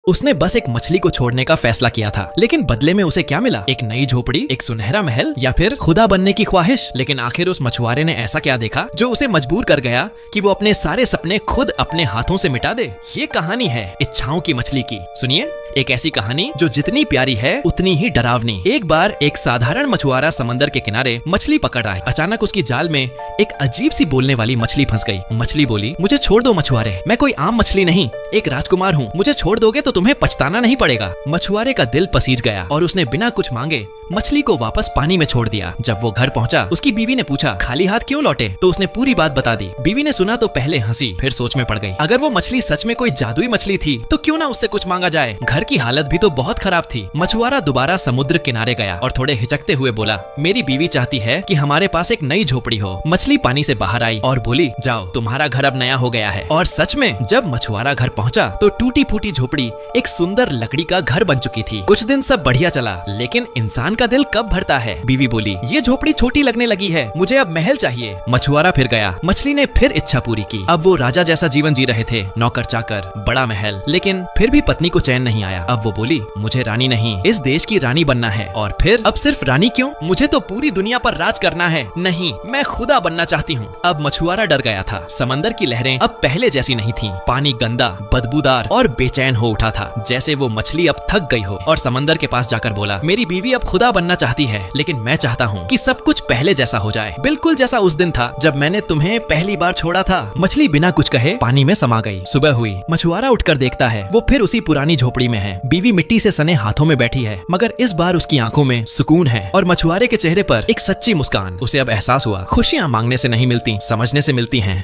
उसने बस एक मछली को छोड़ने का फैसला किया था, लेकिन बदले में उसे क्या मिला? एक नई झोपड़ी, एक सुनहरा महल या फिर खुदा बनने की ख्वाहिश। लेकिन आखिर उस मछुआरे ने ऐसा क्या देखा जो उसे मजबूर कर गया कि वो अपने सारे सपने खुद अपने हाथों से मिटा दे? ये कहानी है इच्छाओं की मछली की। सुनिए, एक ऐसी कहानी जो जितनी प्यारी है उतनी ही डरावनी। एक बार एक साधारण मछुआरा समंदर के किनारे मछली पकड़ रहा है। अचानक उसकी जाल में एक अजीब सी बोलने वाली मछली फंस गई। मछली बोली, मुझे छोड़ दो मछुआरे, मैं कोई आम मछली नहीं, एक राजकुमार हूँ। मुझे छोड़ दोगे तो तुम्हें पछताना नहीं पड़ेगा। मछुआरे का दिल पसीज गया और उसने बिना कुछ मांगे मछली को वापस पानी में छोड़ दिया। जब वो घर पहुंचा, उसकी बीवी ने पूछा, खाली हाथ क्यों लौटे? तो उसने पूरी बात बता दी। बीवी ने सुना तो पहले हंसी, फिर सोच में पड़ गई। अगर वो मछली सच में कोई जादुई मछली थी तो क्यों ना उससे कुछ मांगा जाए। घर की हालत भी तो बहुत खराब थी। मछुआरा दोबारा समुद्र किनारे गया और थोड़े हिचकते हुए बोला, मेरी बीवी चाहती है कि हमारे पास एक नई झोपड़ी हो। मछली पानी से बाहर आई और बोली, जाओ, तुम्हारा घर अब नया हो गया है। और सच में जब मछुआरा घर पहुंचा तो टूटी फूटी झोपड़ी एक सुंदर लकड़ी का घर बन चुकी थी। कुछ दिन सब बढ़िया चला, लेकिन इंसान का दिल कब भरता है? बीवी बोली, ये झोपड़ी छोटी लगने लगी है, मुझे अब महल चाहिए। मछुआरा फिर गया। मछली ने फिर इच्छा पूरी की। अब वो राजा जैसा जीवन जी रहे थे, नौकर चाकर, बड़ा महल। लेकिन फिर भी पत्नी को चैन नहीं आया। अब वो बोली, मुझे रानी नहीं, इस देश की रानी बनना है। और फिर अब सिर्फ रानी क्यों, मुझे तो पूरी दुनिया पर राज करना है। नहीं, मैं खुदा बनना चाहती हूँ। अब मछुआरा डर गया था। समंदर की लहरें अब पहले जैसी नहीं थी। पानी गंदा, बदबूदार और बेचैन हो उठा था, जैसे वो मछली अब थक गई हो। और समंदर के पास जाकर बोला, मेरी बीवी अब खुदा बनना चाहती है, लेकिन मैं चाहता हूँ कि सब कुछ पहले जैसा हो जाए, बिल्कुल जैसा उस दिन था जब मैंने तुम्हें पहली बार छोड़ा था। मछली बिना कुछ कहे पानी में समा गई। सुबह हुई। मछुआरा उठकर देखता है, वो फिर उसी पुरानी झोपड़ी में है। बीवी मिट्टी से सने हाथों में बैठी है, मगर इस बार उसकी आंखों में सुकून है और मछुआरे के चेहरे पर एक सच्ची मुस्कान। उसे अब एहसास हुआ, खुशियाँ मांगने से नहीं मिलती, समझने से मिलती हैं।